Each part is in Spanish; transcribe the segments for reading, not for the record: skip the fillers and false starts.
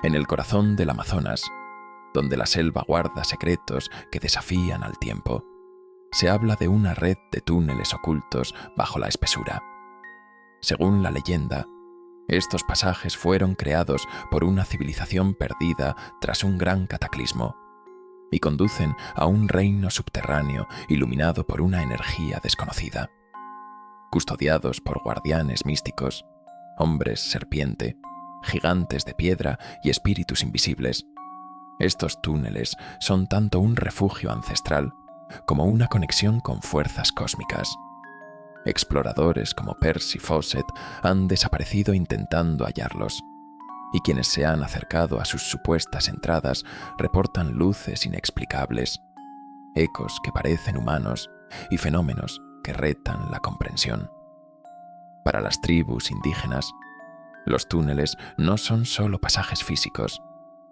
En el corazón del Amazonas, donde la selva guarda secretos que desafían al tiempo, se habla de una red de túneles ocultos bajo la espesura. Según la leyenda, estos pasajes fueron creados por una civilización perdida tras un gran cataclismo y conducen a un reino subterráneo iluminado por una energía desconocida. Custodiados por guardianes místicos, hombres serpiente, gigantes de piedra y espíritus invisibles, estos túneles son tanto un refugio ancestral como una conexión con fuerzas cósmicas. Exploradores como Percy Fawcett han desaparecido intentando hallarlos, y quienes se han acercado a sus supuestas entradas reportan luces inexplicables, ecos que parecen humanos y fenómenos que retan la comprensión. Para las tribus indígenas, los túneles no son solo pasajes físicos,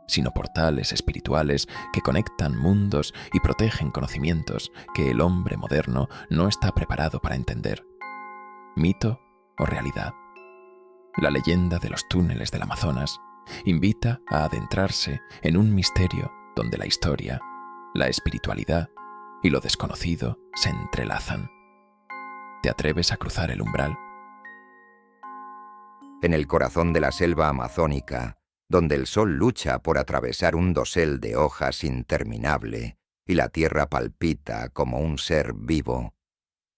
sino portales espirituales que conectan mundos y protegen conocimientos que el hombre moderno no está preparado para entender. ¿Mito o realidad? La leyenda de los túneles del Amazonas invita a adentrarse en un misterio donde la historia, la espiritualidad y lo desconocido se entrelazan. ¿Te atreves a cruzar el umbral? En el corazón de la selva amazónica, donde el sol lucha por atravesar un dosel de hojas interminable y la tierra palpita como un ser vivo,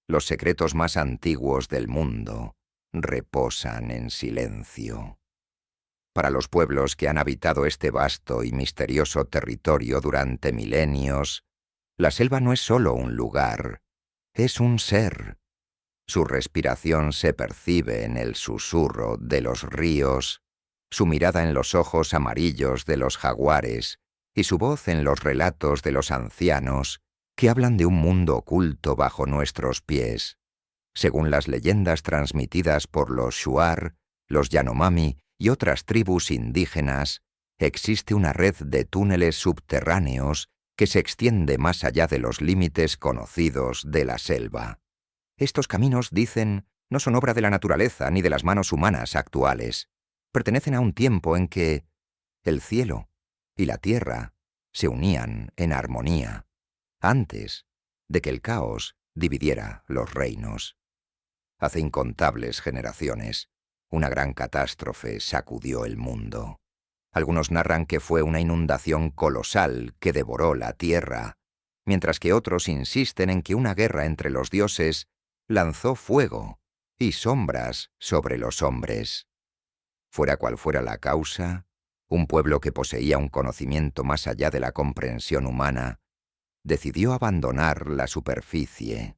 los secretos más antiguos del mundo reposan en silencio. Para los pueblos que han habitado este vasto y misterioso territorio durante milenios, la selva no es solo un lugar, es un ser. Su respiración se percibe en el susurro de los ríos, su mirada en los ojos amarillos de los jaguares y su voz en los relatos de los ancianos que hablan de un mundo oculto bajo nuestros pies. Según las leyendas transmitidas por los Shuar, los Yanomami y otras tribus indígenas, existe una red de túneles subterráneos que se extiende más allá de los límites conocidos de la selva. Estos caminos, dicen, no son obra de la naturaleza ni de las manos humanas actuales. Pertenecen a un tiempo en que el cielo y la tierra se unían en armonía, antes de que el caos dividiera los reinos. Hace incontables generaciones, una gran catástrofe sacudió el mundo. Algunos narran que fue una inundación colosal que devoró la tierra, mientras que otros insisten en que una guerra entre los dioses lanzó fuego y sombras sobre los hombres. Fuera cual fuera la causa, un pueblo que poseía un conocimiento más allá de la comprensión humana decidió abandonar la superficie.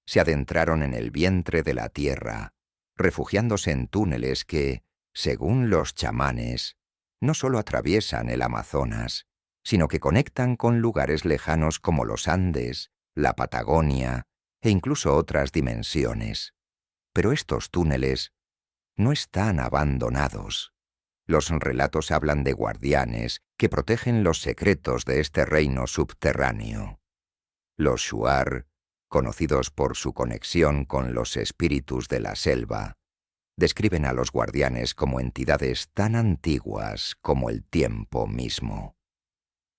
Se adentraron en el vientre de la tierra, refugiándose en túneles que, según los chamanes, no solo atraviesan el Amazonas, sino que conectan con lugares lejanos como los Andes, la Patagonia e incluso otras dimensiones. Pero estos túneles no están abandonados. Los relatos hablan de guardianes que protegen los secretos de este reino subterráneo. Los Shuar, conocidos por su conexión con los espíritus de la selva, describen a los guardianes como entidades tan antiguas como el tiempo mismo.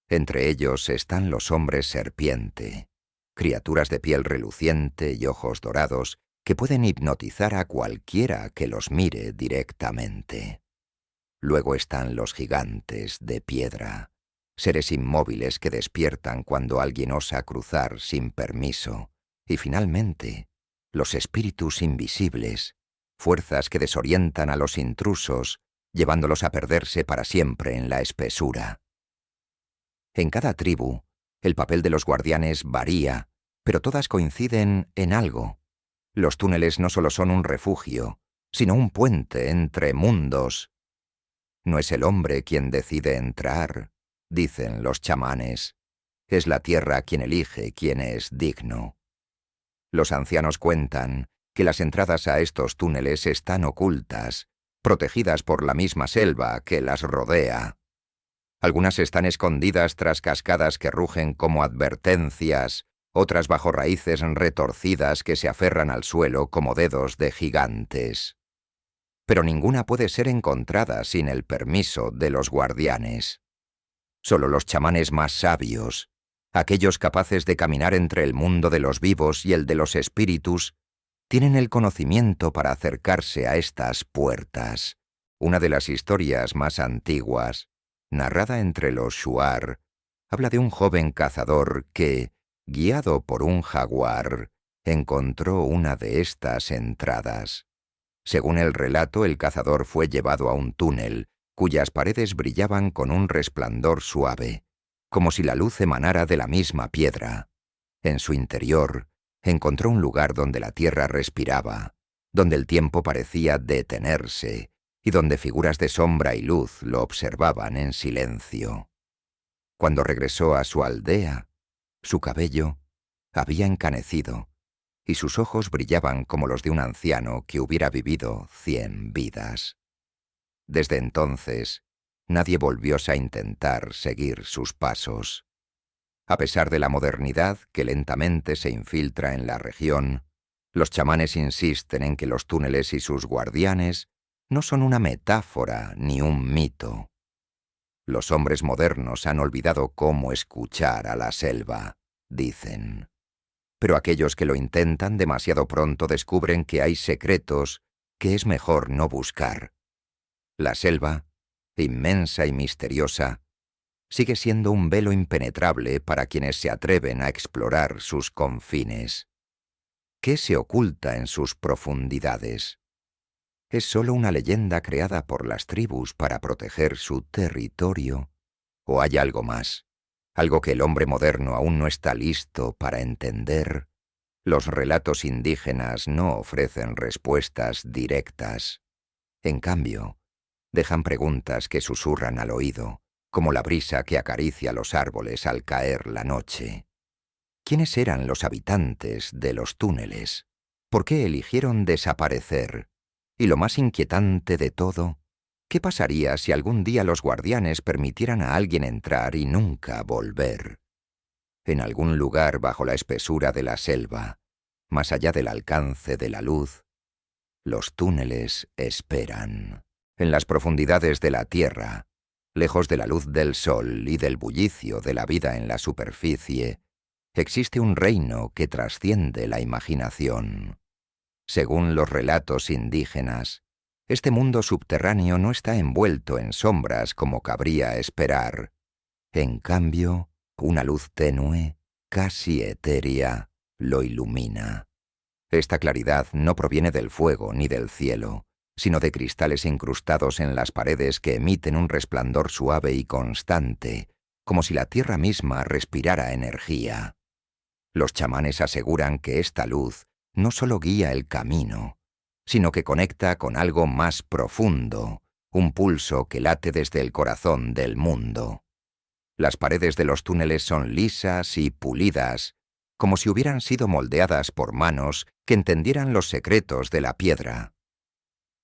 Entre ellos están los hombres serpiente, criaturas de piel reluciente y ojos dorados que pueden hipnotizar a cualquiera que los mire directamente. Luego están los gigantes de piedra, seres inmóviles que despiertan cuando alguien osa cruzar sin permiso. Y finalmente, los espíritus invisibles, fuerzas que desorientan a los intrusos, llevándolos a perderse para siempre en la espesura. En cada tribu, el papel de los guardianes varía, pero todas coinciden en algo. Los túneles no solo son un refugio, sino un puente entre mundos. No es el hombre quien decide entrar, dicen los chamanes. Es la tierra quien elige quién es digno. Los ancianos cuentan que las entradas a estos túneles están ocultas, protegidas por la misma selva que las rodea. Algunas están escondidas tras cascadas que rugen como advertencias, otras bajo raíces retorcidas que se aferran al suelo como dedos de gigantes. pero ninguna puede ser encontrada sin el permiso de los guardianes. Solo los chamanes más sabios, aquellos capaces de caminar entre el mundo de los vivos y el de los espíritus, tienen el conocimiento para acercarse a estas puertas. Una de las historias más antiguas, narrada entre los shuar, habla de un joven cazador que, guiado por un jaguar, encontró una de estas entradas. Según el relato, el cazador fue llevado a un túnel, cuyas paredes brillaban con un resplandor suave, como si la luz emanara de la misma piedra. En su interior, encontró un lugar donde la tierra respiraba, donde el tiempo parecía detenerse, y donde figuras de sombra y luz lo observaban en silencio. Cuando regresó a su aldea, su cabello había encanecido, y sus ojos brillaban como los de un anciano que hubiera vivido 100 vidas. Desde entonces, nadie volvió a intentar seguir sus pasos. A pesar de la modernidad que lentamente se infiltra en la región, los chamanes insisten en que los túneles y sus guardianes no son una metáfora ni un mito. Los hombres modernos han olvidado cómo escuchar a la selva, dicen. Pero aquellos que lo intentan demasiado pronto descubren que hay secretos que es mejor no buscar. La selva, inmensa y misteriosa, sigue siendo un velo impenetrable para quienes se atreven a explorar sus confines. ¿Qué se oculta en sus profundidades? ¿Es solo una leyenda creada por las tribus para proteger su territorio? ¿O hay algo más? ¿Algo que el hombre moderno aún no está listo para entender? Los relatos indígenas no ofrecen respuestas directas. En cambio, dejan preguntas que susurran al oído, como la brisa que acaricia los árboles al caer la noche. ¿Quiénes eran los habitantes de los túneles? ¿Por qué eligieron desaparecer? Y lo más inquietante de todo, ¿qué pasaría si algún día los guardianes permitieran a alguien entrar y nunca volver? En algún lugar bajo la espesura de la selva, más allá del alcance de la luz, los túneles esperan. En las profundidades de la tierra, lejos de la luz del sol y del bullicio de la vida en la superficie, existe un reino que trasciende la imaginación. Según los relatos indígenas, este mundo subterráneo no está envuelto en sombras como cabría esperar. En cambio, una luz tenue, casi etérea, lo ilumina. Esta claridad no proviene del fuego ni del cielo, sino de cristales incrustados en las paredes que emiten un resplandor suave y constante, como si la tierra misma respirara energía. Los chamanes aseguran que esta luz no solo guía el camino, sino que conecta con algo más profundo, un pulso que late desde el corazón del mundo. Las paredes de los túneles son lisas y pulidas, como si hubieran sido moldeadas por manos que entendieran los secretos de la piedra.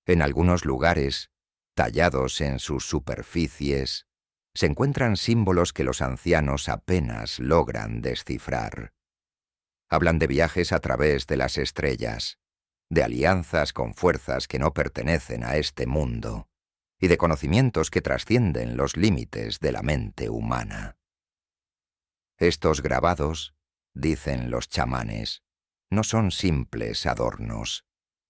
En algunos lugares, tallados en sus superficies, se encuentran símbolos que los ancianos apenas logran descifrar. Hablan de viajes a través de las estrellas, de alianzas con fuerzas que no pertenecen a este mundo, y de conocimientos que trascienden los límites de la mente humana. Estos grabados, dicen los chamanes, no son simples adornos,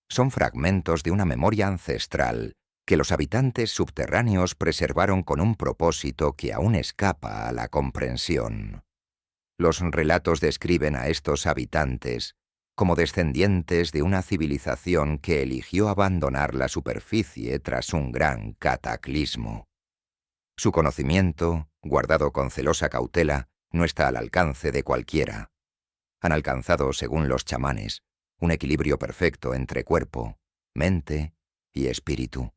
son fragmentos de una memoria ancestral que los habitantes subterráneos preservaron con un propósito que aún escapa a la comprensión. Los relatos describen a estos habitantes como descendientes de una civilización que eligió abandonar la superficie tras un gran cataclismo. Su conocimiento, guardado con celosa cautela, no está al alcance de cualquiera. Han alcanzado, según los chamanes, un equilibrio perfecto entre cuerpo, mente y espíritu.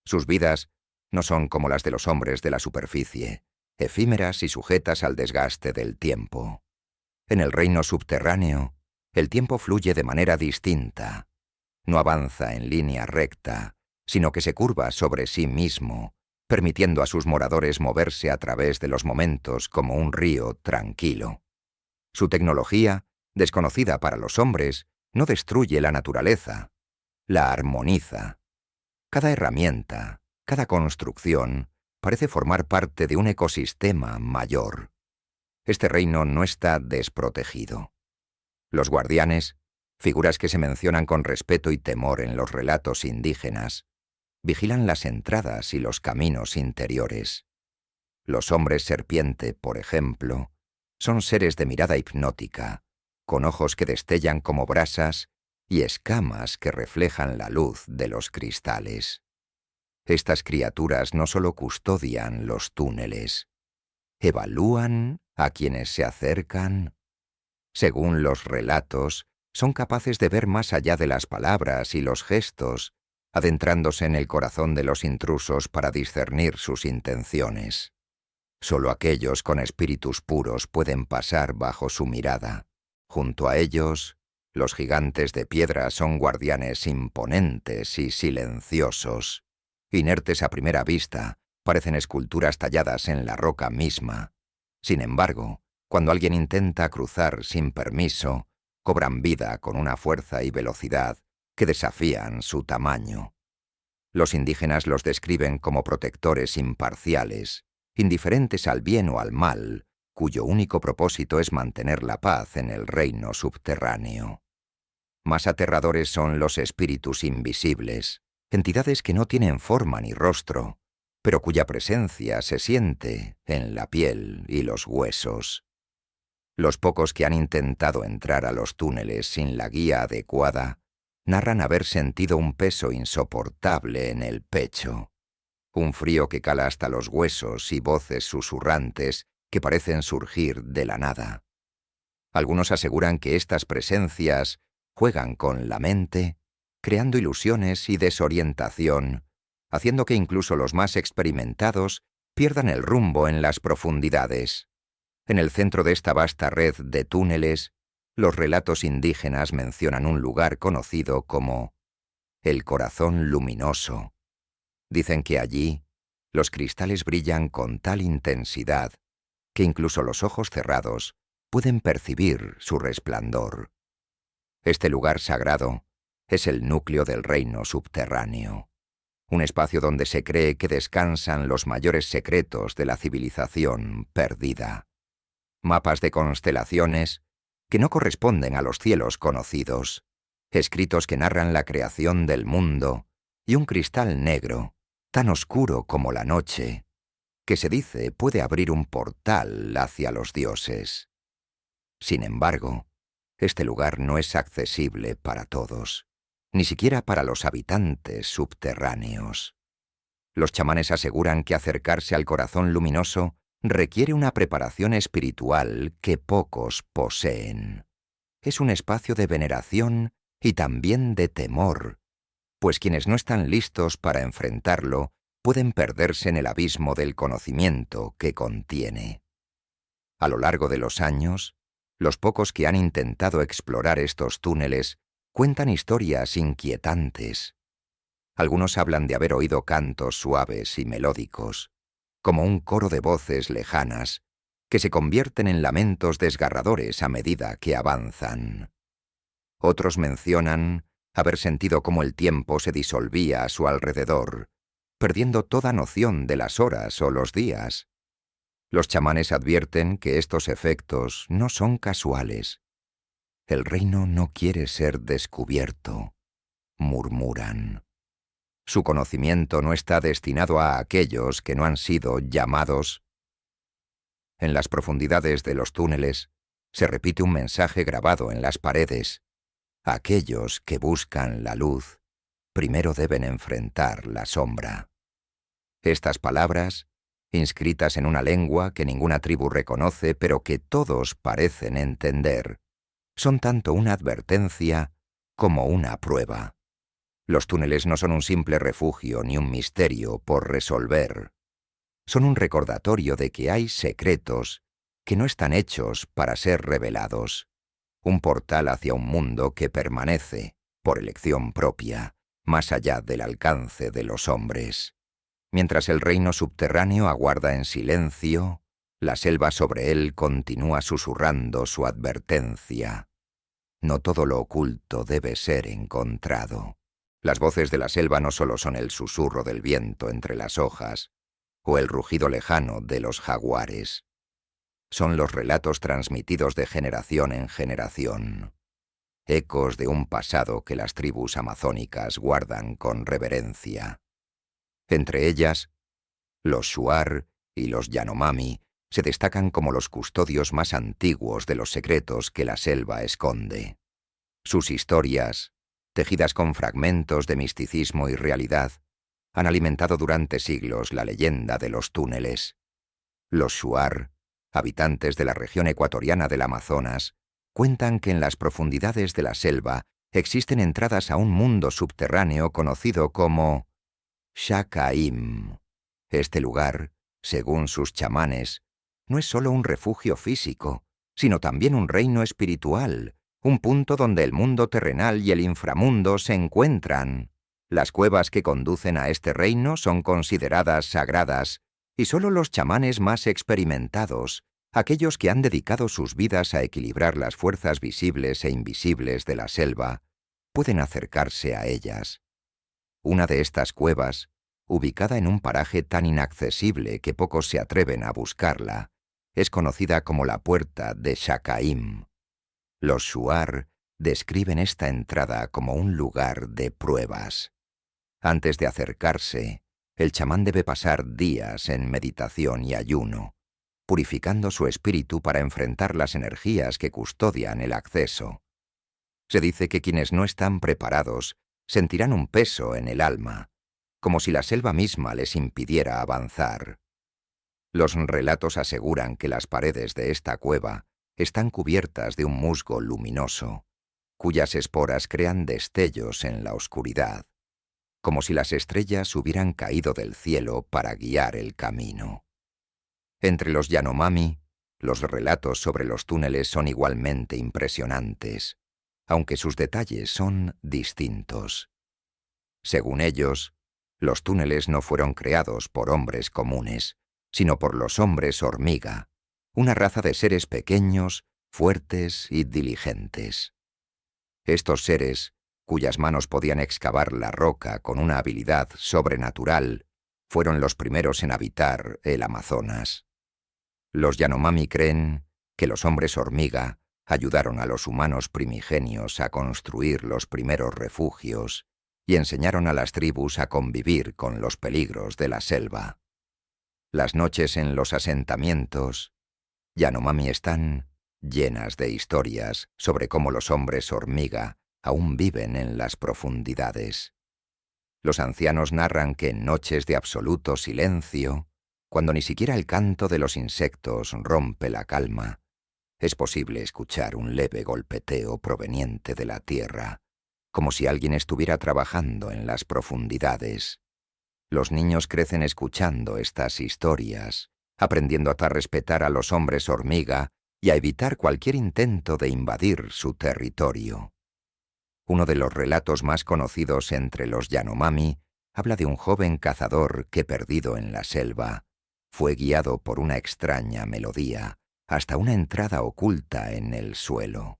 Sus vidas no son como las de los hombres de la superficie, efímeras y sujetas al desgaste del tiempo. En el reino subterráneo, el tiempo fluye de manera distinta. No avanza en línea recta, sino que se curva sobre sí mismo, permitiendo a sus moradores moverse a través de los momentos como un río tranquilo. Su tecnología, desconocida para los hombres, no destruye la naturaleza, la armoniza. Cada herramienta, cada construcción, parece formar parte de un ecosistema mayor. Este reino no está desprotegido. Los guardianes, figuras que se mencionan con respeto y temor en los relatos indígenas, vigilan las entradas y los caminos interiores. Los hombres serpiente, por ejemplo, son seres de mirada hipnótica, con ojos que destellan como brasas y escamas que reflejan la luz de los cristales. Estas criaturas no solo custodian los túneles, evalúan a quienes se acercan. Según los relatos, son capaces de ver más allá de las palabras y los gestos, adentrándose en el corazón de los intrusos para discernir sus intenciones. Solo aquellos con espíritus puros pueden pasar bajo su mirada. Junto a ellos, los gigantes de piedra son guardianes imponentes y silenciosos. Inertes a primera vista, parecen esculturas talladas en la roca misma. Sin embargo, cuando alguien intenta cruzar sin permiso, cobran vida con una fuerza y velocidad que desafían su tamaño. Los indígenas los describen como protectores imparciales, indiferentes al bien o al mal, cuyo único propósito es mantener la paz en el reino subterráneo. Más aterradores son los espíritus invisibles, entidades que no tienen forma ni rostro, pero cuya presencia se siente en la piel y los huesos. Los pocos que han intentado entrar a los túneles sin la guía adecuada narran haber sentido un peso insoportable en el pecho, un frío que cala hasta los huesos y voces susurrantes que parecen surgir de la nada. Algunos aseguran que estas presencias juegan con la mente, creando ilusiones y desorientación, haciendo que incluso los más experimentados pierdan el rumbo en las profundidades. En el centro de esta vasta red de túneles, los relatos indígenas mencionan un lugar conocido como el Corazón Luminoso. Dicen que allí los cristales brillan con tal intensidad que incluso los ojos cerrados pueden percibir su resplandor. Este lugar sagrado es el núcleo del reino subterráneo, un espacio donde se cree que descansan los mayores secretos de la civilización perdida. Mapas de constelaciones que no corresponden a los cielos conocidos, escritos que narran la creación del mundo y un cristal negro, tan oscuro como la noche, que se dice puede abrir un portal hacia los dioses. Sin embargo, este lugar no es accesible para todos, ni siquiera para los habitantes subterráneos. Los chamanes aseguran que acercarse al Corazón Luminoso requiere una preparación espiritual que pocos poseen. Es un espacio de veneración y también de temor, pues quienes no están listos para enfrentarlo pueden perderse en el abismo del conocimiento que contiene. A lo largo de los años, los pocos que han intentado explorar estos túneles cuentan historias inquietantes. Algunos hablan de haber oído cantos suaves y melódicos, como un coro de voces lejanas, que se convierten en lamentos desgarradores a medida que avanzan. Otros mencionan haber sentido cómo el tiempo se disolvía a su alrededor, perdiendo toda noción de las horas o los días. Los chamanes advierten que estos efectos no son casuales. El reino no quiere ser descubierto, murmuran. Su conocimiento no está destinado a aquellos que no han sido llamados. En las profundidades de los túneles se repite un mensaje grabado en las paredes. Aquellos que buscan la luz primero deben enfrentar la sombra. Estas palabras, inscritas en una lengua que ninguna tribu reconoce pero que todos parecen entender, son tanto una advertencia como una prueba. Los túneles no son un simple refugio ni un misterio por resolver. Son un recordatorio de que hay secretos que no están hechos para ser revelados. Un portal hacia un mundo que permanece, por elección propia, más allá del alcance de los hombres. Mientras el reino subterráneo aguarda en silencio, la selva sobre él continúa susurrando su advertencia. No todo lo oculto debe ser encontrado. Las voces de la selva no solo son el susurro del viento entre las hojas o el rugido lejano de los jaguares. Son los relatos transmitidos de generación en generación, ecos de un pasado que las tribus amazónicas guardan con reverencia. Entre ellas, los Shuar y los Yanomami se destacan como los custodios más antiguos de los secretos que la selva esconde. Sus historias, tejidas con fragmentos de misticismo y realidad, han alimentado durante siglos la leyenda de los túneles. Los Shuar, habitantes de la región ecuatoriana del Amazonas, cuentan que en las profundidades de la selva existen entradas a un mundo subterráneo conocido como Shakaim. Este lugar, según sus chamanes, no es solo un refugio físico, sino también un reino espiritual, un punto donde el mundo terrenal y el inframundo se encuentran. Las cuevas que conducen a este reino son consideradas sagradas, y solo los chamanes más experimentados, aquellos que han dedicado sus vidas a equilibrar las fuerzas visibles e invisibles de la selva, pueden acercarse a ellas. Una de estas cuevas, ubicada en un paraje tan inaccesible que pocos se atreven a buscarla, es conocida como la Puerta de Shakaim. Los Shuar describen esta entrada como un lugar de pruebas. Antes de acercarse, el chamán debe pasar días en meditación y ayuno, purificando su espíritu para enfrentar las energías que custodian el acceso. Se dice que quienes no están preparados sentirán un peso en el alma, como si la selva misma les impidiera avanzar. Los relatos aseguran que las paredes de esta cueva están cubiertas de un musgo luminoso, cuyas esporas crean destellos en la oscuridad, como si las estrellas hubieran caído del cielo para guiar el camino. Entre los Yanomami, los relatos sobre los túneles son igualmente impresionantes, aunque sus detalles son distintos. Según ellos, los túneles no fueron creados por hombres comunes, sino por los hombres hormiga, una raza de seres pequeños, fuertes y diligentes. Estos seres, cuyas manos podían excavar la roca con una habilidad sobrenatural, fueron los primeros en habitar el Amazonas. Los Yanomami creen que los hombres hormiga ayudaron a los humanos primigenios a construir los primeros refugios y enseñaron a las tribus a convivir con los peligros de la selva. Las noches en los asentamientos Yanomami están llenas de historias sobre cómo los hombres hormiga aún viven en las profundidades. Los ancianos narran que en noches de absoluto silencio, cuando ni siquiera el canto de los insectos rompe la calma, es posible escuchar un leve golpeteo proveniente de la tierra, como si alguien estuviera trabajando en las profundidades. Los niños crecen escuchando estas historias, aprendiendo a respetar a los hombres hormiga y a evitar cualquier intento de invadir su territorio. Uno de los relatos más conocidos entre los Yanomami habla de un joven cazador que, perdido en la selva, fue guiado por una extraña melodía hasta una entrada oculta en el suelo.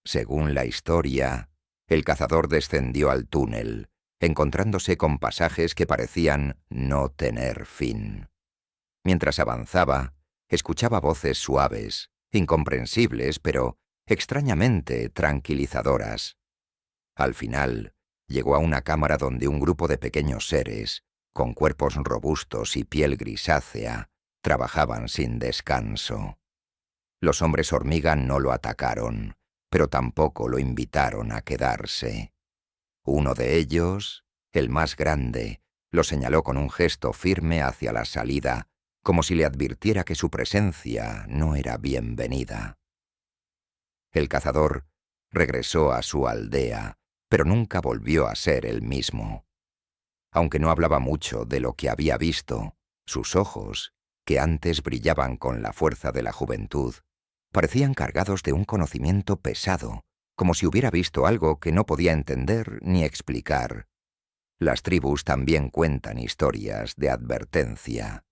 Según la historia, el cazador descendió al túnel, encontrándose con pasajes que parecían no tener fin. Mientras avanzaba, escuchaba voces suaves, incomprensibles, pero extrañamente tranquilizadoras. Al final, llegó a una cámara donde un grupo de pequeños seres, con cuerpos robustos y piel grisácea, trabajaban sin descanso. Los hombres hormiga no lo atacaron, pero tampoco lo invitaron a quedarse. Uno de ellos, el más grande, lo señaló con un gesto firme hacia la salida, como si le advirtiera que su presencia no era bienvenida. El cazador regresó a su aldea, pero nunca volvió a ser el mismo. Aunque no hablaba mucho de lo que había visto, sus ojos, que antes brillaban con la fuerza de la juventud, parecían cargados de un conocimiento pesado, como si hubiera visto algo que no podía entender ni explicar. Las tribus también cuentan historias de advertencia.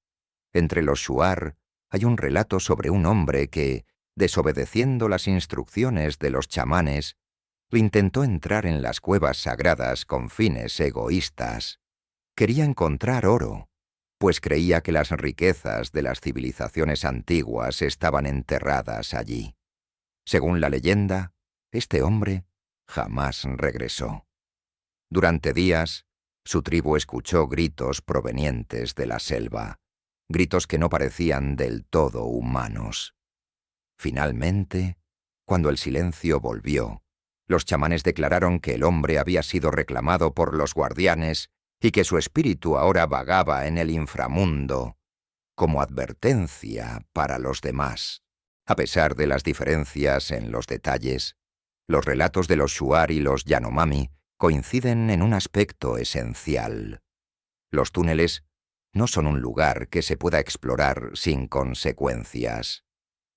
Entre los Shuar hay un relato sobre un hombre que, desobedeciendo las instrucciones de los chamanes, Intentó entrar en las cuevas sagradas con fines egoístas. Quería encontrar oro, pues creía que las riquezas de las civilizaciones antiguas estaban enterradas allí. Según la leyenda, este hombre jamás regresó. Durante días, su tribu escuchó gritos provenientes de la selva, gritos que no parecían del todo humanos. Finalmente, cuando el silencio volvió, los chamanes declararon que el hombre había sido reclamado por los guardianes y que su espíritu ahora vagaba en el inframundo, como advertencia para los demás. A pesar de las diferencias en los detalles, los relatos de los Shuar y los Yanomami coinciden en un aspecto esencial. Los túneles no son un lugar que se pueda explorar sin consecuencias.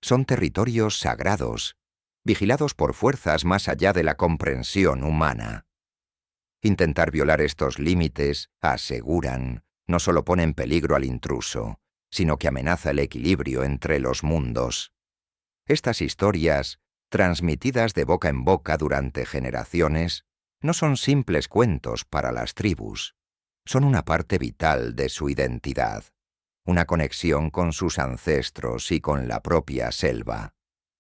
Son territorios sagrados, vigilados por fuerzas más allá de la comprensión humana. Intentar violar estos límites, aseguran, no solo pone en peligro al intruso, sino que amenaza el equilibrio entre los mundos. Estas historias, transmitidas de boca en boca durante generaciones, no son simples cuentos para las tribus, son una parte vital de su identidad, una conexión con sus ancestros y con la propia selva.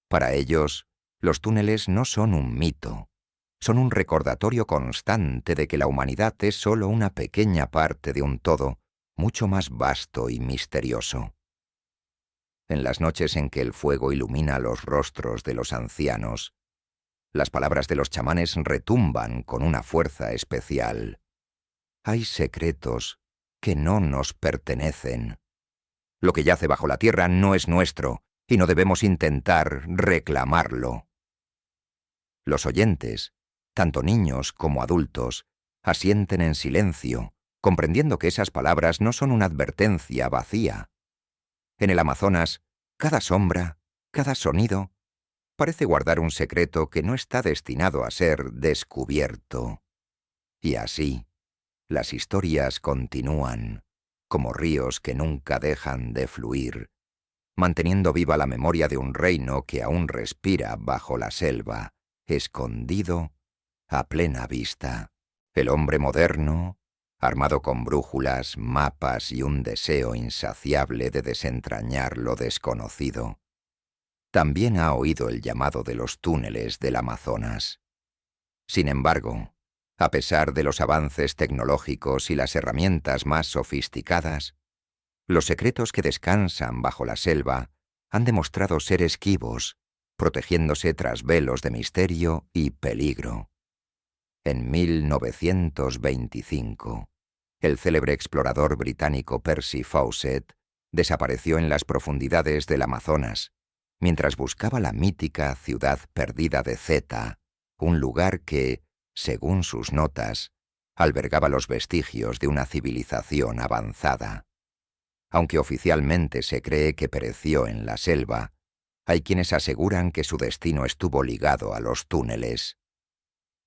Para ellos, los túneles no son un mito, son un recordatorio constante de que la humanidad es solo una pequeña parte de un todo mucho más vasto y misterioso. En las noches en que el fuego ilumina los rostros de los ancianos, las palabras de los chamanes retumban con una fuerza especial. Hay secretos que no nos pertenecen. Lo que yace bajo la tierra no es nuestro, y no debemos intentar reclamarlo. Los oyentes, tanto niños como adultos, asienten en silencio, comprendiendo que esas palabras no son una advertencia vacía. En el Amazonas, cada sombra, cada sonido, parece guardar un secreto que no está destinado a ser descubierto. Y así, las historias continúan, como ríos que nunca dejan de fluir, manteniendo viva la memoria de un reino que aún respira bajo la selva, escondido a plena vista. El hombre moderno, armado con brújulas, mapas y un deseo insaciable de desentrañar lo desconocido, también ha oído el llamado de los túneles del Amazonas. Sin embargo, a pesar de los avances tecnológicos y las herramientas más sofisticadas, los secretos que descansan bajo la selva han demostrado ser esquivos, protegiéndose tras velos de misterio y peligro. En 1925, el célebre explorador británico Percy Fawcett desapareció en las profundidades del Amazonas, mientras buscaba la mítica ciudad perdida de Zeta, un lugar que, según sus notas, albergaba los vestigios de una civilización avanzada. Aunque oficialmente se cree que pereció en la selva, hay quienes aseguran que su destino estuvo ligado a los túneles.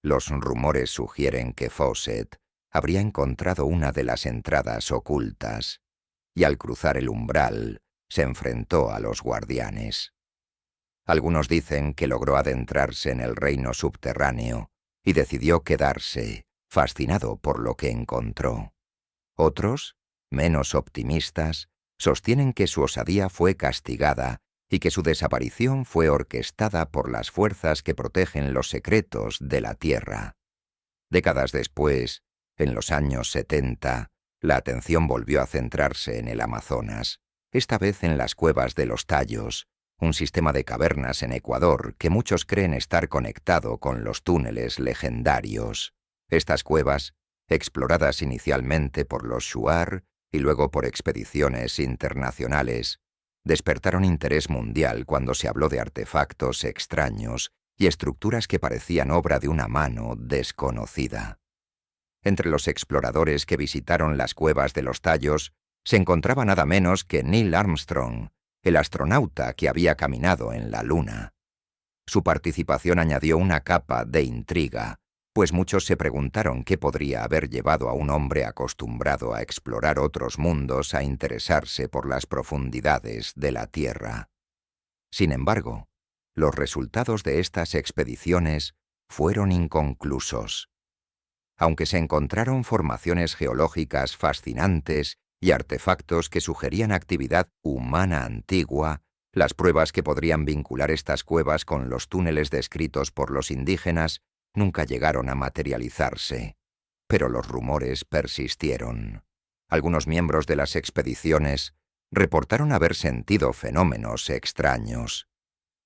Los rumores sugieren que Fawcett habría encontrado una de las entradas ocultas, y al cruzar el umbral, se enfrentó a los guardianes. Algunos dicen que logró adentrarse en el reino subterráneo y decidió quedarse, fascinado por lo que encontró. Otros, menos optimistas, sostienen que su osadía fue castigada y que su desaparición fue orquestada por las fuerzas que protegen los secretos de la Tierra. Décadas después, en los años 70, la atención volvió a centrarse en el Amazonas, esta vez en las cuevas de los Tallos, un sistema de cavernas en Ecuador que muchos creen estar conectado con los túneles legendarios. Estas cuevas, exploradas inicialmente por los Shuar y luego por expediciones internacionales, despertaron interés mundial cuando se habló de artefactos extraños y estructuras que parecían obra de una mano desconocida. Entre los exploradores que visitaron las cuevas de los Tallos se encontraba nada menos que Neil Armstrong, el astronauta que había caminado en la Luna. Su participación añadió una capa de intriga, pues muchos se preguntaron qué podría haber llevado a un hombre acostumbrado a explorar otros mundos a interesarse por las profundidades de la Tierra. Sin embargo, los resultados de estas expediciones fueron inconclusos. Aunque se encontraron formaciones geológicas fascinantes y artefactos que sugerían actividad humana antigua, las pruebas que podrían vincular estas cuevas con los túneles descritos por los indígenas nunca llegaron a materializarse. Pero los rumores persistieron. Algunos miembros de las expediciones reportaron haber sentido fenómenos extraños: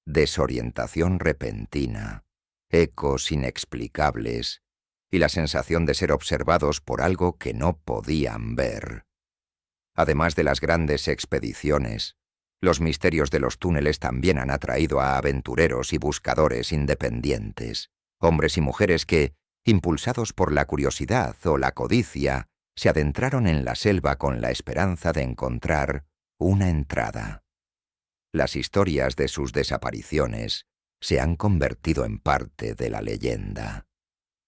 desorientación repentina, ecos inexplicables y la sensación de ser observados por algo que no podían ver. Además de las grandes expediciones, los misterios de los túneles también han atraído a aventureros y buscadores independientes, hombres y mujeres que, impulsados por la curiosidad o la codicia, se adentraron en la selva con la esperanza de encontrar una entrada. Las historias de sus desapariciones se han convertido en parte de la leyenda.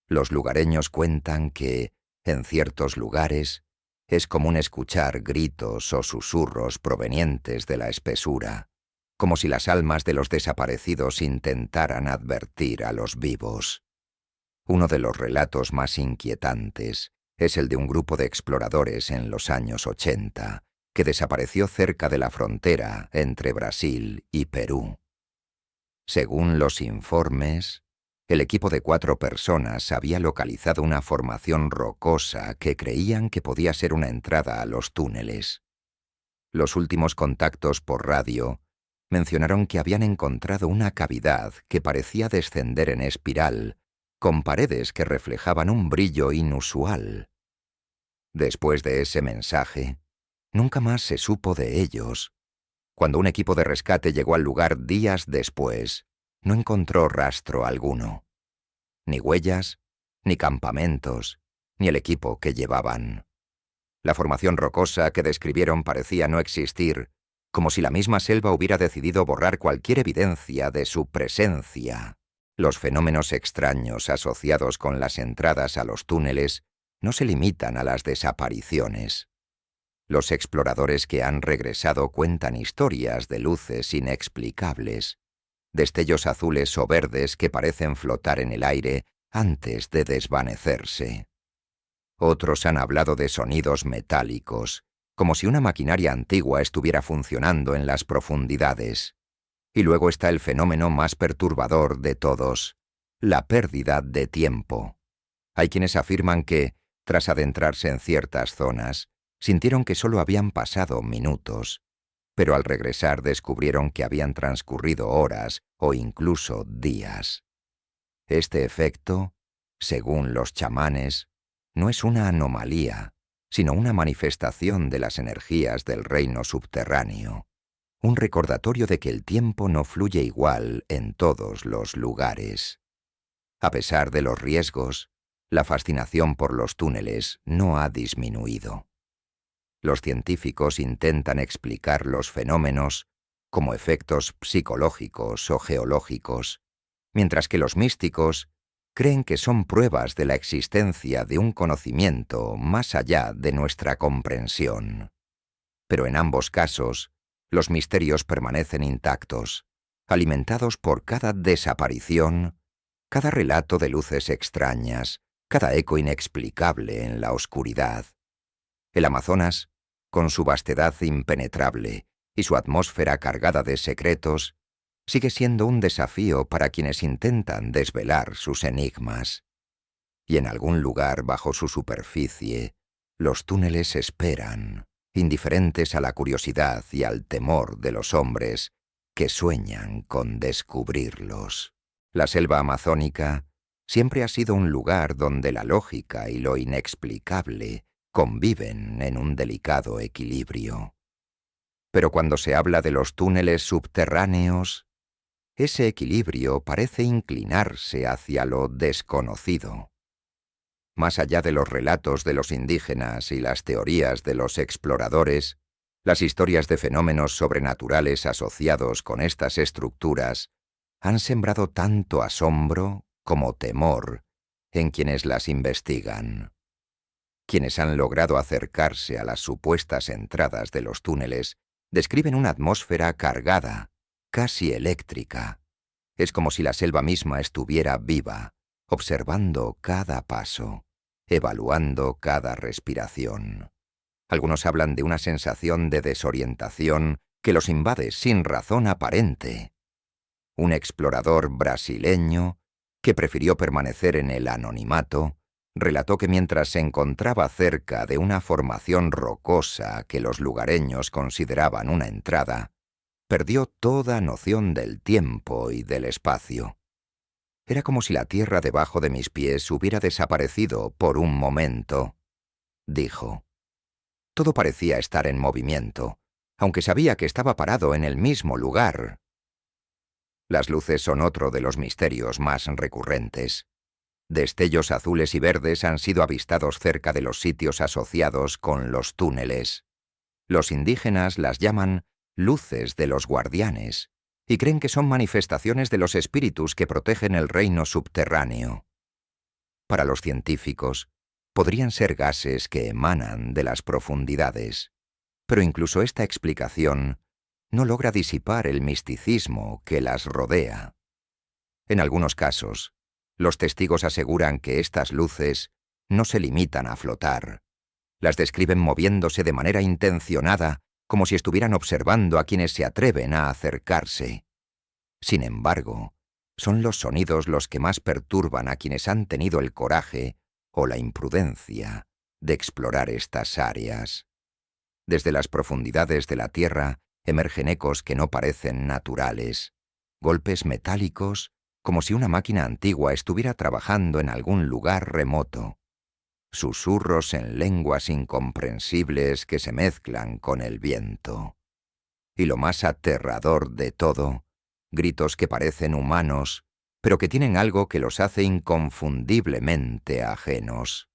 Los lugareños cuentan que, en ciertos lugares, es común escuchar gritos o susurros provenientes de la espesura, como si las almas de los desaparecidos intentaran advertir a los vivos. Uno de los relatos más inquietantes es el de un grupo de exploradores en los años 80, que desapareció cerca de la frontera entre Brasil y Perú. Según los informes, el equipo de 4 personas había localizado una formación rocosa que creían que podía ser una entrada a los túneles. Los últimos contactos por radio mencionaron que habían encontrado una cavidad que parecía descender en espiral, con paredes que reflejaban un brillo inusual. Después de ese mensaje, nunca más se supo de ellos. Cuando un equipo de rescate llegó al lugar días después, no encontró rastro alguno. Ni huellas, ni campamentos, ni el equipo que llevaban. La formación rocosa que describieron parecía no existir, como si la misma selva hubiera decidido borrar cualquier evidencia de su presencia. Los fenómenos extraños asociados con las entradas a los túneles no se limitan a las desapariciones. Los exploradores que han regresado cuentan historias de luces inexplicables, destellos azules o verdes que parecen flotar en el aire antes de desvanecerse. Otros han hablado de sonidos metálicos, como si una maquinaria antigua estuviera funcionando en las profundidades. Y luego está el fenómeno más perturbador de todos: la pérdida de tiempo. Hay quienes afirman que, tras adentrarse en ciertas zonas, sintieron que solo habían pasado minutos, pero al regresar descubrieron que habían transcurrido horas o incluso días. Este efecto, según los chamanes, no es una anomalía, sino una manifestación de las energías del reino subterráneo, un recordatorio de que el tiempo no fluye igual en todos los lugares. A pesar de los riesgos, la fascinación por los túneles no ha disminuido. Los científicos intentan explicar los fenómenos como efectos psicológicos o geológicos, mientras que los místicos creen que son pruebas de la existencia de un conocimiento más allá de nuestra comprensión. Pero en ambos casos, los misterios permanecen intactos, alimentados por cada desaparición, cada relato de luces extrañas, cada eco inexplicable en la oscuridad. El Amazonas, con su vastedad impenetrable y su atmósfera cargada de secretos, sigue siendo un desafío para quienes intentan desvelar sus enigmas. Y en algún lugar bajo su superficie, los túneles esperan, indiferentes a la curiosidad y al temor de los hombres que sueñan con descubrirlos. La selva amazónica siempre ha sido un lugar donde la lógica y lo inexplicable conviven en un delicado equilibrio. Pero cuando se habla de los túneles subterráneos, ese equilibrio parece inclinarse hacia lo desconocido. Más allá de los relatos de los indígenas y las teorías de los exploradores, las historias de fenómenos sobrenaturales asociados con estas estructuras han sembrado tanto asombro como temor en quienes las investigan. Quienes han logrado acercarse a las supuestas entradas de los túneles describen una atmósfera cargada, casi eléctrica. Es como si la selva misma estuviera viva, observando cada paso, evaluando cada respiración. Algunos hablan de una sensación de desorientación que los invade sin razón aparente. Un explorador brasileño, que prefirió permanecer en el anonimato, relató que mientras se encontraba cerca de una formación rocosa que los lugareños consideraban una entrada, perdió toda noción del tiempo y del espacio. Era como si la tierra debajo de mis pies hubiera desaparecido por un momento, dijo. Todo parecía estar en movimiento, aunque sabía que estaba parado en el mismo lugar. Las luces son otro de los misterios más recurrentes. Destellos azules y verdes han sido avistados cerca de los sitios asociados con los túneles. Los indígenas las llaman luces de los guardianes y creen que son manifestaciones de los espíritus que protegen el reino subterráneo. Para los científicos, podrían ser gases que emanan de las profundidades, pero incluso esta explicación no logra disipar el misticismo que las rodea. En algunos casos, los testigos aseguran que estas luces no se limitan a flotar. Las describen moviéndose de manera intencionada, como si estuvieran observando a quienes se atreven a acercarse. Sin embargo, son los sonidos los que más perturban a quienes han tenido el coraje o la imprudencia de explorar estas áreas. Desde las profundidades de la tierra emergen ecos que no parecen naturales, golpes metálicos como si una máquina antigua estuviera trabajando en algún lugar remoto, susurros en lenguas incomprensibles que se mezclan con el viento. Y lo más aterrador de todo, gritos que parecen humanos, pero que tienen algo que los hace inconfundiblemente ajenos.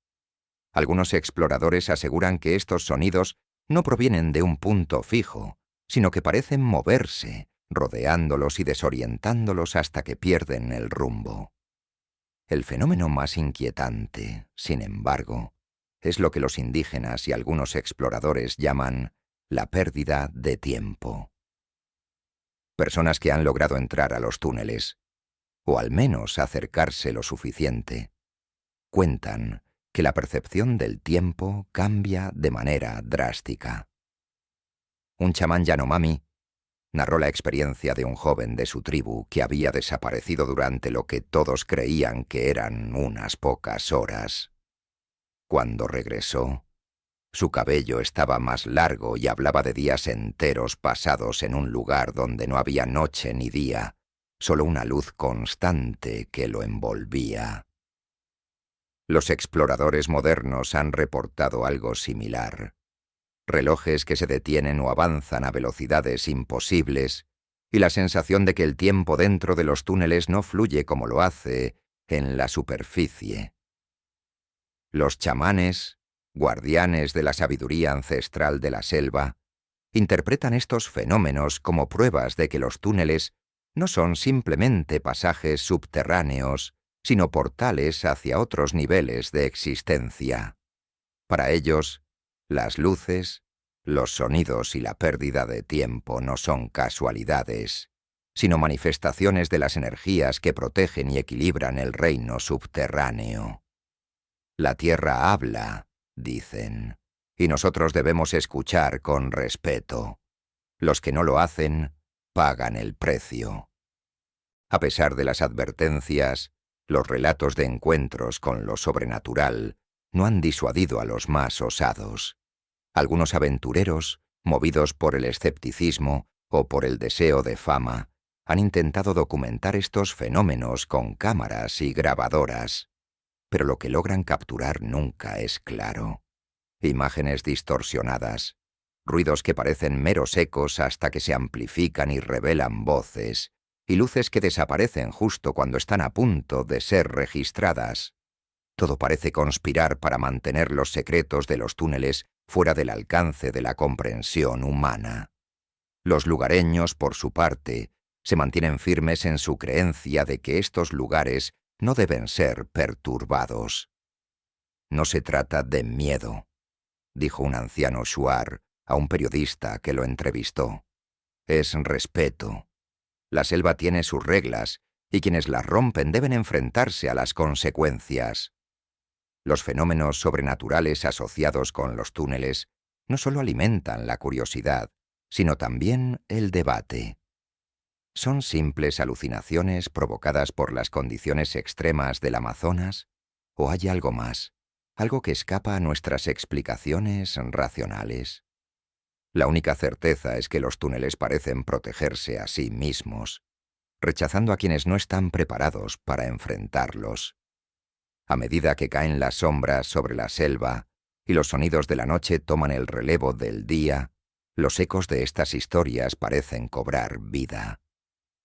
Algunos exploradores aseguran que estos sonidos no provienen de un punto fijo, sino que parecen moverse, rodeándolos y desorientándolos hasta que pierden el rumbo. El fenómeno más inquietante, sin embargo, es lo que los indígenas y algunos exploradores llaman la pérdida de tiempo. Personas que han logrado entrar a los túneles, o al menos acercarse lo suficiente, cuentan que la percepción del tiempo cambia de manera drástica. Un chamán Yanomami narró la experiencia de un joven de su tribu que había desaparecido durante lo que todos creían que eran unas pocas horas. Cuando regresó, su cabello estaba más largo y hablaba de días enteros pasados en un lugar donde no había noche ni día, solo una luz constante que lo envolvía. Los exploradores modernos han reportado algo similar. Relojes que se detienen o avanzan a velocidades imposibles, y la sensación de que el tiempo dentro de los túneles no fluye como lo hace en la superficie. Los chamanes, guardianes de la sabiduría ancestral de la selva, interpretan estos fenómenos como pruebas de que los túneles no son simplemente pasajes subterráneos, sino portales hacia otros niveles de existencia. Para ellos, las luces, los sonidos y la pérdida de tiempo no son casualidades, sino manifestaciones de las energías que protegen y equilibran el reino subterráneo. La tierra habla, dicen, y nosotros debemos escuchar con respeto. Los que no lo hacen, pagan el precio. A pesar de las advertencias, los relatos de encuentros con lo sobrenatural no han disuadido a los más osados. Algunos aventureros, movidos por el escepticismo o por el deseo de fama, han intentado documentar estos fenómenos con cámaras y grabadoras, pero lo que logran capturar nunca es claro. Imágenes distorsionadas, ruidos que parecen meros ecos hasta que se amplifican y revelan voces, y luces que desaparecen justo cuando están a punto de ser registradas. Todo parece conspirar para mantener los secretos de los túneles fuera del alcance de la comprensión humana. Los lugareños, por su parte, se mantienen firmes en su creencia de que estos lugares no deben ser perturbados. No se trata de miedo, dijo un anciano shuar a un periodista que lo entrevistó. Es respeto. La selva tiene sus reglas, y quienes las rompen deben enfrentarse a las consecuencias. Los fenómenos sobrenaturales asociados con los túneles no solo alimentan la curiosidad, sino también el debate. ¿Son simples alucinaciones provocadas por las condiciones extremas del Amazonas? ¿O hay algo más, algo que escapa a nuestras explicaciones racionales? La única certeza es que los túneles parecen protegerse a sí mismos, rechazando a quienes no están preparados para enfrentarlos. A medida que caen las sombras sobre la selva y los sonidos de la noche toman el relevo del día, los ecos de estas historias parecen cobrar vida.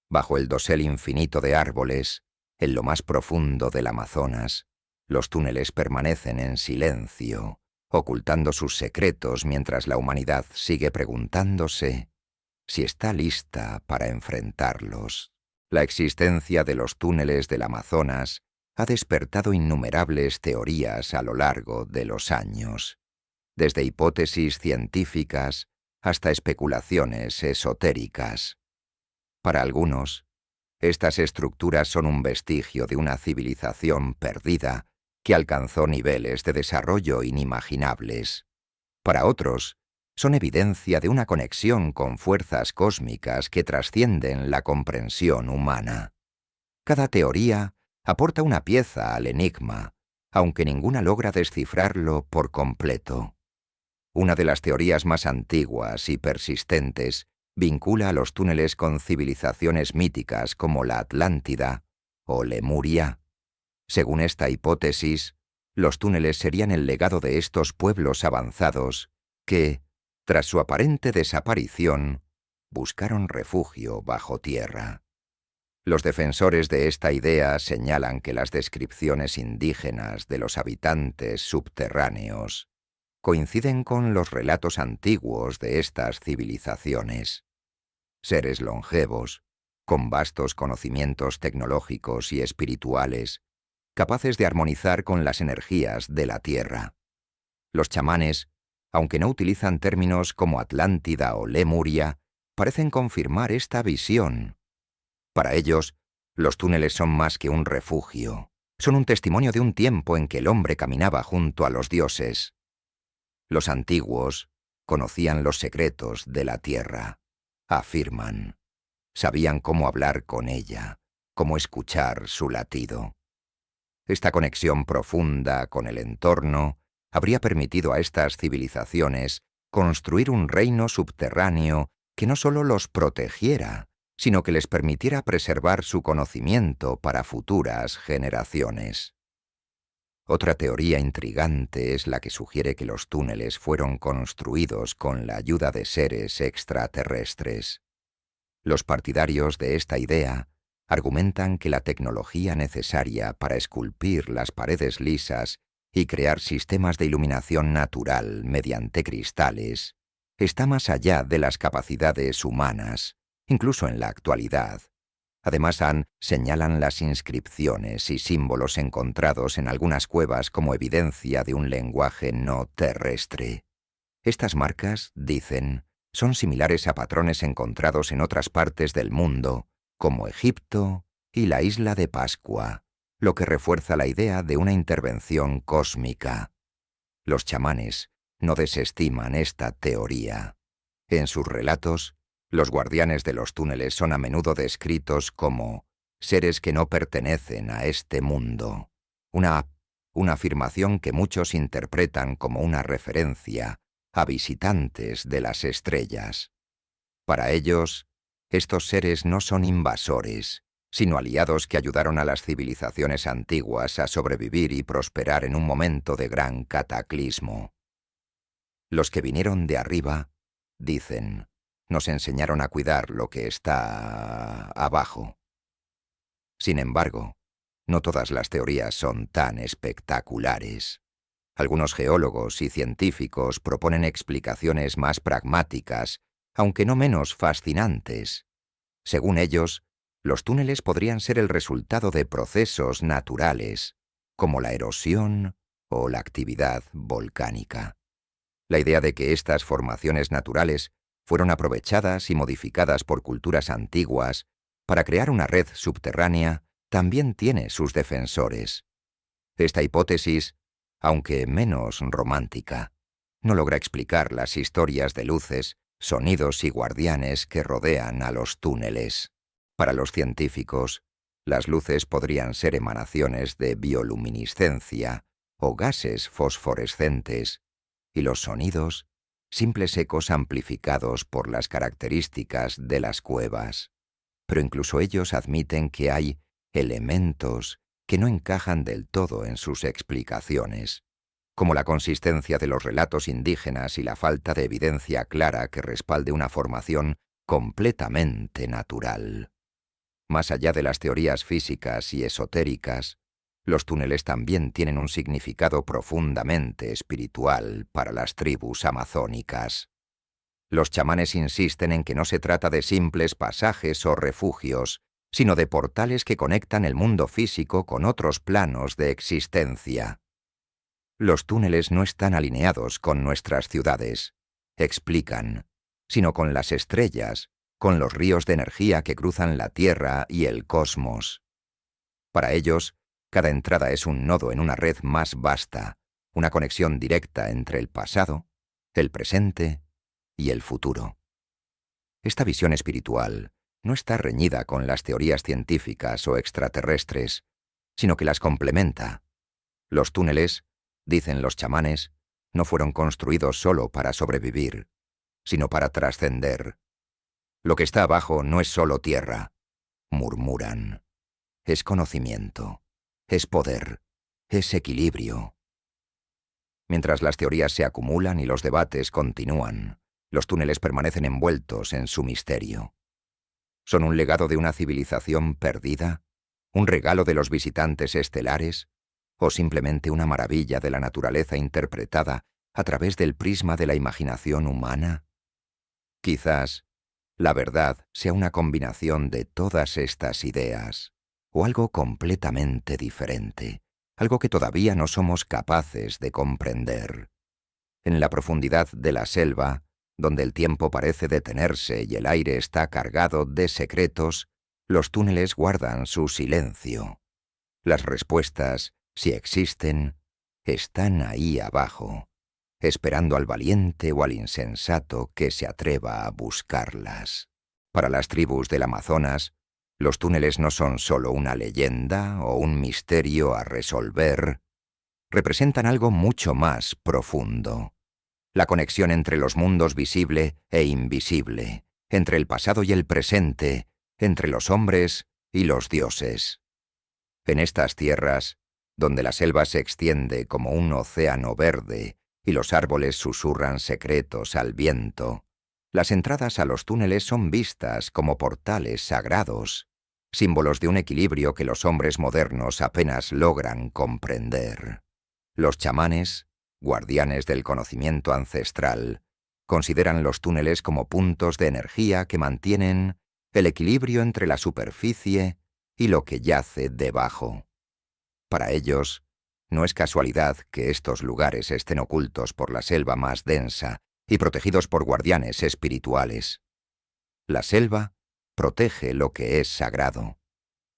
Bajo el dosel infinito de árboles, en lo más profundo del Amazonas, los túneles permanecen en silencio, ocultando sus secretos mientras la humanidad sigue preguntándose si está lista para enfrentarlos. La existencia de los túneles del Amazonas ha despertado innumerables teorías a lo largo de los años, desde hipótesis científicas hasta especulaciones esotéricas. Para algunos, estas estructuras son un vestigio de una civilización perdida que alcanzó niveles de desarrollo inimaginables. Para otros, son evidencia de una conexión con fuerzas cósmicas que trascienden la comprensión humana. Cada teoría aporta una pieza al enigma, aunque ninguna logra descifrarlo por completo. Una de las teorías más antiguas y persistentes vincula a los túneles con civilizaciones míticas como la Atlántida o Lemuria. Según esta hipótesis, los túneles serían el legado de estos pueblos avanzados que, tras su aparente desaparición, buscaron refugio bajo tierra. Los defensores de esta idea señalan que las descripciones indígenas de los habitantes subterráneos coinciden con los relatos antiguos de estas civilizaciones. Seres longevos, con vastos conocimientos tecnológicos y espirituales, capaces de armonizar con las energías de la Tierra. Los chamanes, aunque no utilizan términos como Atlántida o Lemuria, parecen confirmar esta visión. Para ellos, los túneles son más que un refugio, son un testimonio de un tiempo en que el hombre caminaba junto a los dioses. Los antiguos conocían los secretos de la Tierra, afirman. Sabían cómo hablar con ella, cómo escuchar su latido. Esta conexión profunda con el entorno habría permitido a estas civilizaciones construir un reino subterráneo que no solo los protegiera, sino que les permitiera preservar su conocimiento para futuras generaciones. Otra teoría intrigante es la que sugiere que los túneles fueron construidos con la ayuda de seres extraterrestres. Los partidarios de esta idea argumentan que la tecnología necesaria para esculpir las paredes lisas y crear sistemas de iluminación natural mediante cristales está más allá de las capacidades humanas, incluso en la actualidad. Además, señalan las inscripciones y símbolos encontrados en algunas cuevas como evidencia de un lenguaje no terrestre. Estas marcas, dicen, son similares a patrones encontrados en otras partes del mundo, como Egipto y la isla de Pascua, lo que refuerza la idea de una intervención cósmica. Los chamanes no desestiman esta teoría. En sus relatos, los guardianes de los túneles son a menudo descritos como seres que no pertenecen a este mundo, una afirmación que muchos interpretan como una referencia a visitantes de las estrellas. Para ellos, estos seres no son invasores, sino aliados que ayudaron a las civilizaciones antiguas a sobrevivir y prosperar en un momento de gran cataclismo. Los que vinieron de arriba, dicen, nos enseñaron a cuidar lo que está abajo. Sin embargo, no todas las teorías son tan espectaculares. Algunos geólogos y científicos proponen explicaciones más pragmáticas, aunque no menos fascinantes. Según ellos, los túneles podrían ser el resultado de procesos naturales, como la erosión o la actividad volcánica. La idea de que estas formaciones naturales fueron aprovechadas y modificadas por culturas antiguas para crear una red subterránea también tiene sus defensores. Esta hipótesis, aunque menos romántica, no logra explicar las historias de luces, sonidos y guardianes que rodean a los túneles. Para los científicos, las luces podrían ser emanaciones de bioluminiscencia o gases fosforescentes, y los sonidos, simples ecos amplificados por las características de las cuevas. Pero incluso ellos admiten que hay elementos que no encajan del todo en sus explicaciones, como la consistencia de los relatos indígenas y la falta de evidencia clara que respalde una formación completamente natural. Más allá de las teorías físicas y esotéricas, los túneles también tienen un significado profundamente espiritual para las tribus amazónicas. Los chamanes insisten en que no se trata de simples pasajes o refugios, sino de portales que conectan el mundo físico con otros planos de existencia. Los túneles no están alineados con nuestras ciudades, explican, sino con las estrellas, con los ríos de energía que cruzan la Tierra y el cosmos. Para ellos, cada entrada es un nodo en una red más vasta, una conexión directa entre el pasado, el presente y el futuro. Esta visión espiritual no está reñida con las teorías científicas o extraterrestres, sino que las complementa. Los túneles, dicen los chamanes, no fueron construidos solo para sobrevivir, sino para trascender. Lo que está abajo no es solo tierra, murmuran. Es conocimiento, es poder, es equilibrio. Mientras las teorías se acumulan y los debates continúan, los túneles permanecen envueltos en su misterio. ¿Son un legado de una civilización perdida? ¿Un regalo de los visitantes estelares? ¿O simplemente una maravilla de la naturaleza interpretada a través del prisma de la imaginación humana? Quizás la verdad sea una combinación de todas estas ideas, o algo completamente diferente, algo que todavía no somos capaces de comprender. En la profundidad de la selva, donde el tiempo parece detenerse y el aire está cargado de secretos, los túneles guardan su silencio. Las respuestas, si existen, están ahí abajo, esperando al valiente o al insensato que se atreva a buscarlas. Para las tribus del Amazonas, los túneles no son solo una leyenda o un misterio a resolver, representan algo mucho más profundo. La conexión entre los mundos visible e invisible, entre el pasado y el presente, entre los hombres y los dioses. En estas tierras, donde la selva se extiende como un océano verde y los árboles susurran secretos al viento, las entradas a los túneles son vistas como portales sagrados, símbolos de un equilibrio que los hombres modernos apenas logran comprender. Los chamanes, guardianes del conocimiento ancestral, consideran los túneles como puntos de energía que mantienen el equilibrio entre la superficie y lo que yace debajo. Para ellos, no es casualidad que estos lugares estén ocultos por la selva más densa y protegidos por guardianes espirituales. La selva protege lo que es sagrado,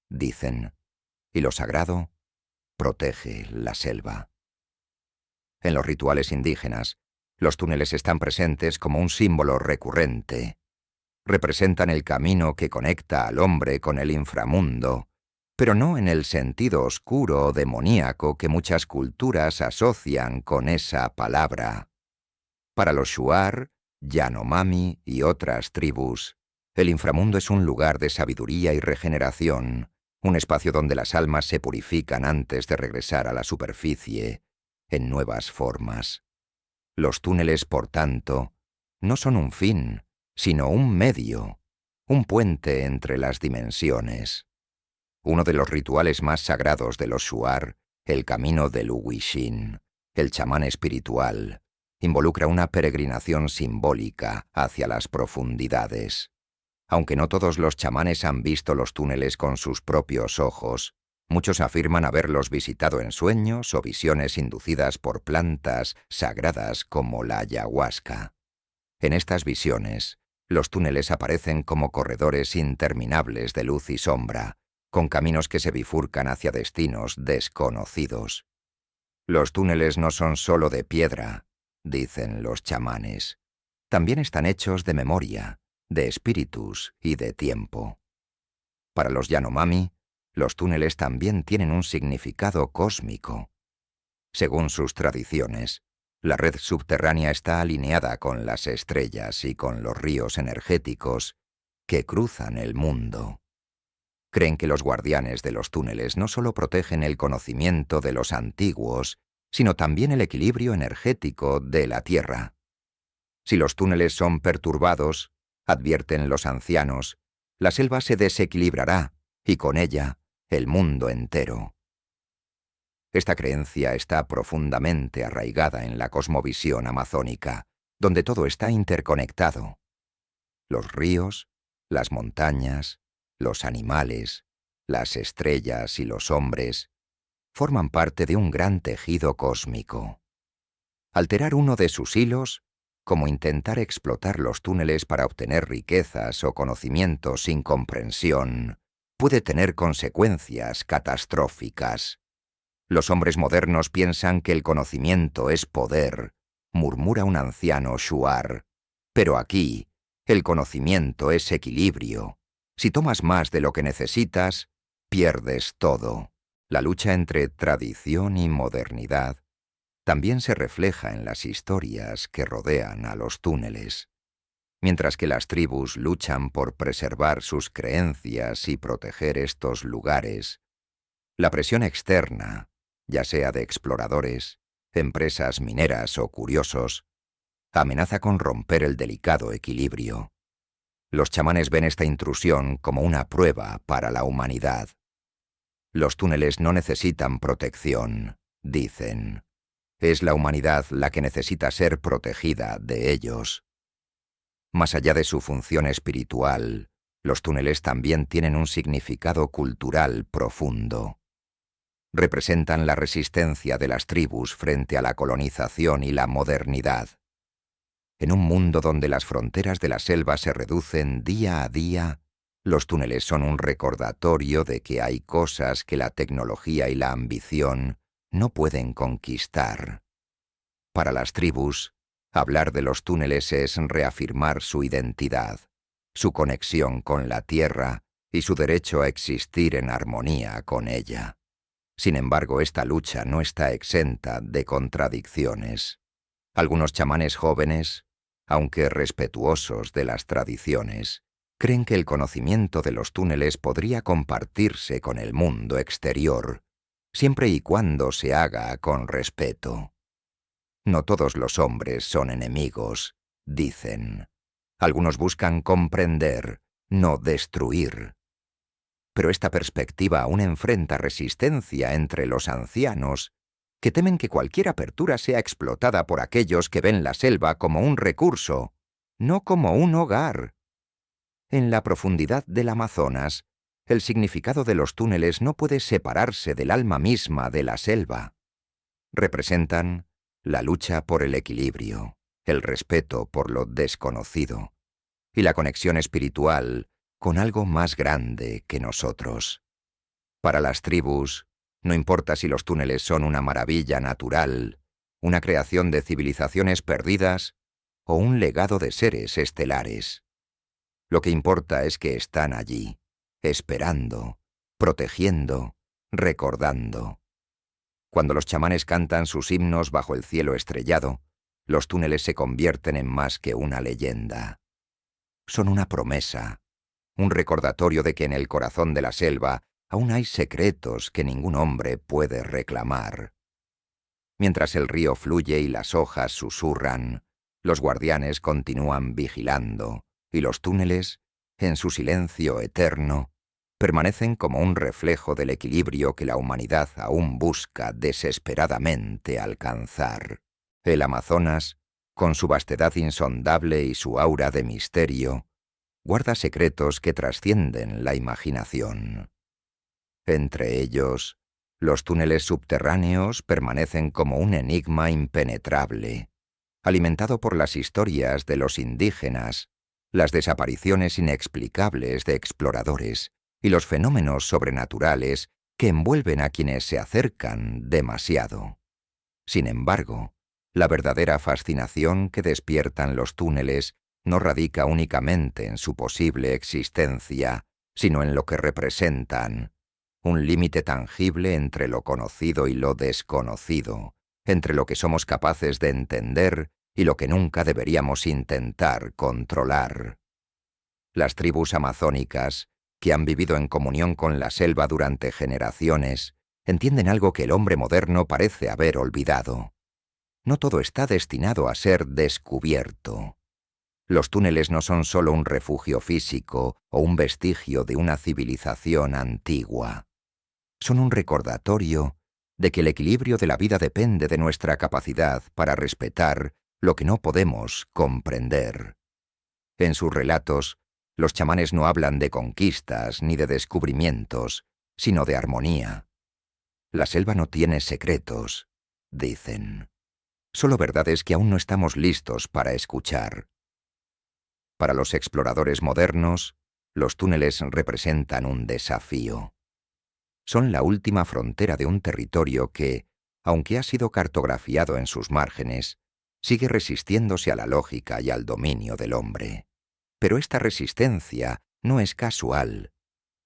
dicen, y lo sagrado protege la selva. En los rituales indígenas, los túneles están presentes como un símbolo recurrente. Representan el camino que conecta al hombre con el inframundo, pero no en el sentido oscuro o demoníaco que muchas culturas asocian con esa palabra. Para los Shuar, Yanomami y otras tribus, el inframundo es un lugar de sabiduría y regeneración, un espacio donde las almas se purifican antes de regresar a la superficie, en nuevas formas. Los túneles, por tanto, no son un fin, sino un medio, un puente entre las dimensiones. Uno de los rituales más sagrados de los Shuar, el camino del Uwishin, el chamán espiritual, involucra una peregrinación simbólica hacia las profundidades. Aunque no todos los chamanes han visto los túneles con sus propios ojos, muchos afirman haberlos visitado en sueños o visiones inducidas por plantas sagradas como la ayahuasca. En estas visiones, Los túneles aparecen como corredores interminables de luz y sombra, con caminos que se bifurcan hacia destinos desconocidos. Los túneles no son solo de piedra, dicen los chamanes. También están hechos de memoria, de espíritus y de tiempo. Para los Yanomami, los túneles también tienen un significado cósmico. Según sus tradiciones, la red subterránea está alineada con las estrellas y con los ríos energéticos que cruzan el mundo. Creen que los guardianes de los túneles no solo protegen el conocimiento de los antiguos, sino también el equilibrio energético de la Tierra. Si los túneles son perturbados, advierten los ancianos, la selva se desequilibrará y con ella el mundo entero. Esta creencia está profundamente arraigada en la cosmovisión amazónica, donde todo está interconectado. Los ríos, las montañas, los animales, las estrellas y los hombres forman parte de un gran tejido cósmico. Alterar uno de sus hilos, como intentar explotar los túneles para obtener riquezas o conocimientos sin comprensión, puede tener consecuencias catastróficas. Los hombres modernos piensan que el conocimiento es poder, murmura un anciano shuar. Pero aquí, el conocimiento es equilibrio. Si tomas más de lo que necesitas, pierdes todo. La lucha entre tradición y modernidad también se refleja en las historias que rodean a los túneles. Mientras que las tribus luchan por preservar sus creencias y proteger estos lugares, la presión externa, ya sea de exploradores, empresas mineras o curiosos, amenaza con romper el delicado equilibrio. Los chamanes ven esta intrusión como una prueba para la humanidad. Los túneles no necesitan protección, dicen. Es la humanidad la que necesita ser protegida de ellos. Más allá de su función espiritual, los túneles también tienen un significado cultural profundo. Representan la resistencia de las tribus frente a la colonización y la modernidad. En un mundo donde las fronteras de la selva se reducen día a día, los túneles son un recordatorio de que hay cosas que la tecnología y la ambición no pueden conquistar. Para las tribus, hablar de los túneles es reafirmar su identidad, su conexión con la tierra y su derecho a existir en armonía con ella. Sin embargo, esta lucha no está exenta de contradicciones. Algunos chamanes jóvenes, aunque respetuosos de las tradiciones, creen que el conocimiento de los túneles podría compartirse con el mundo exterior, siempre y cuando se haga con respeto. No todos los hombres son enemigos, dicen. Algunos buscan comprender, no destruir. Pero esta perspectiva aún enfrenta resistencia entre los ancianos, que temen que cualquier apertura sea explotada por aquellos que ven la selva como un recurso, no como un hogar. En la profundidad del Amazonas, el significado de los túneles no puede separarse del alma misma de la selva. Representan la lucha por el equilibrio, el respeto por lo desconocido y la conexión espiritual con algo más grande que nosotros. Para las tribus, no importa si los túneles son una maravilla natural, una creación de civilizaciones perdidas o un legado de seres estelares. Lo que importa es que están allí, esperando, protegiendo, recordando. Cuando los chamanes cantan sus himnos bajo el cielo estrellado, los túneles se convierten en más que una leyenda. Son una promesa, un recordatorio de que en el corazón de la selva aún hay secretos que ningún hombre puede reclamar. Mientras el río fluye y las hojas susurran, los guardianes continúan vigilando, y los túneles, en su silencio eterno, permanecen como un reflejo del equilibrio que la humanidad aún busca desesperadamente alcanzar. El Amazonas, con su vastedad insondable y su aura de misterio, guarda secretos que trascienden la imaginación. Entre ellos, los túneles subterráneos permanecen como un enigma impenetrable, alimentado por las historias de los indígenas, las desapariciones inexplicables de exploradores y los fenómenos sobrenaturales que envuelven a quienes se acercan demasiado. Sin embargo, la verdadera fascinación que despiertan los túneles no radica únicamente en su posible existencia, sino en lo que representan, un límite tangible entre lo conocido y lo desconocido, entre lo que somos capaces de entender y lo que nunca deberíamos intentar controlar. Las tribus amazónicas, que han vivido en comunión con la selva durante generaciones, entienden algo que el hombre moderno parece haber olvidado. No todo está destinado a ser descubierto. Los túneles no son solo un refugio físico o un vestigio de una civilización antigua. Son un recordatorio de que el equilibrio de la vida depende de nuestra capacidad para respetar lo que no podemos comprender. En sus relatos, los chamanes no hablan de conquistas ni de descubrimientos, sino de armonía. La selva no tiene secretos, dicen. Solo verdades que aún no estamos listos para escuchar. Para los exploradores modernos, los túneles representan un desafío. Son la última frontera de un territorio que, aunque ha sido cartografiado en sus márgenes, sigue resistiéndose a la lógica y al dominio del hombre. Pero esta resistencia no es casual.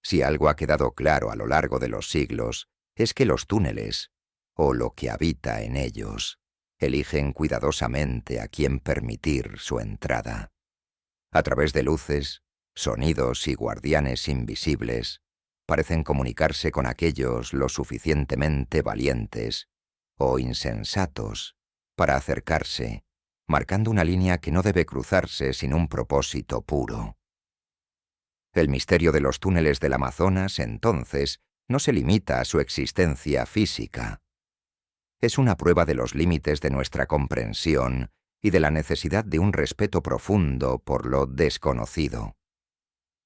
Si algo ha quedado claro a lo largo de los siglos, es que los túneles, o lo que habita en ellos, eligen cuidadosamente a quién permitir su entrada. A través de luces, sonidos y guardianes invisibles, parecen comunicarse con aquellos lo suficientemente valientes o insensatos para acercarse, marcando una línea que no debe cruzarse sin un propósito puro. El misterio de los túneles del Amazonas, entonces, no se limita a su existencia física. Es una prueba de los límites de nuestra comprensión y de la necesidad de un respeto profundo por lo desconocido.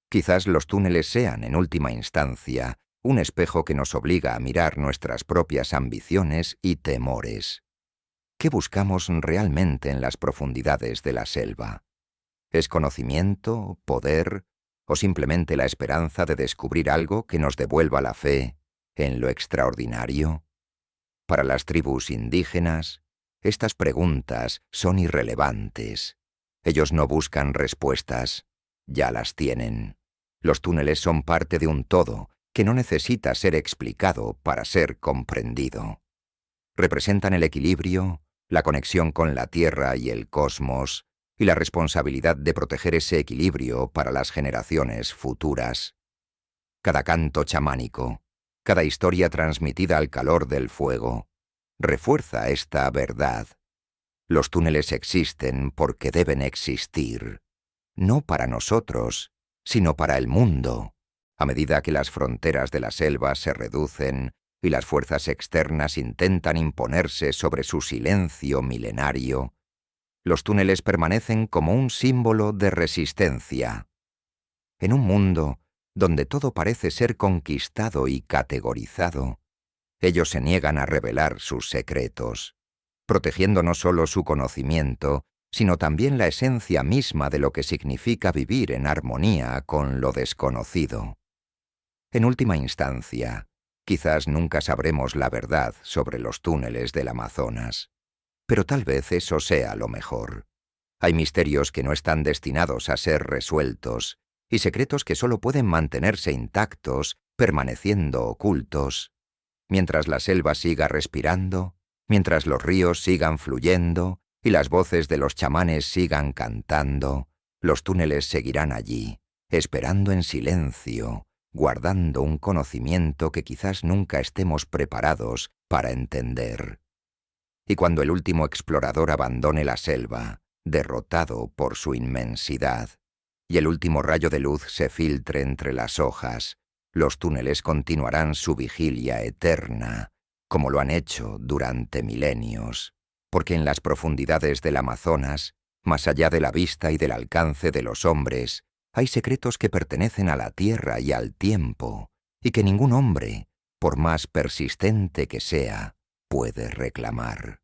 Quizás los túneles sean, en última instancia, un espejo que nos obliga a mirar nuestras propias ambiciones y temores. ¿Qué buscamos realmente en las profundidades de la selva? ¿Es conocimiento, poder o simplemente la esperanza de descubrir algo que nos devuelva la fe en lo extraordinario? Para las tribus indígenas, estas preguntas son irrelevantes. Ellos no buscan respuestas, ya las tienen. Los túneles son parte de un todo que no necesita ser explicado para ser comprendido. Representan el equilibrio, la conexión con la Tierra y el cosmos, y la responsabilidad de proteger ese equilibrio para las generaciones futuras. Cada canto chamánico, cada historia transmitida al calor del fuego, refuerza esta verdad. Los túneles existen porque deben existir, no para nosotros, sino para el mundo. A medida que las fronteras de la selva se reducen y las fuerzas externas intentan imponerse sobre su silencio milenario, los túneles permanecen como un símbolo de resistencia. En un mundo donde todo parece ser conquistado y categorizado, ellos se niegan a revelar sus secretos, protegiendo no solo su conocimiento, sino también la esencia misma de lo que significa vivir en armonía con lo desconocido. En última instancia, quizás nunca sabremos la verdad sobre los túneles del Amazonas, pero tal vez eso sea lo mejor. Hay misterios que no están destinados a ser resueltos y secretos que solo pueden mantenerse intactos, permaneciendo ocultos. Mientras la selva siga respirando, mientras los ríos sigan fluyendo y las voces de los chamanes sigan cantando, los túneles seguirán allí, esperando en silencio, guardando un conocimiento que quizás nunca estemos preparados para entender. Y cuando el último explorador abandone la selva, derrotado por su inmensidad, y el último rayo de luz se filtre entre las hojas, los túneles continuarán su vigilia eterna, como lo han hecho durante milenios, porque en las profundidades del Amazonas, más allá de la vista y del alcance de los hombres, hay secretos que pertenecen a la tierra y al tiempo, y que ningún hombre, por más persistente que sea, puede reclamar.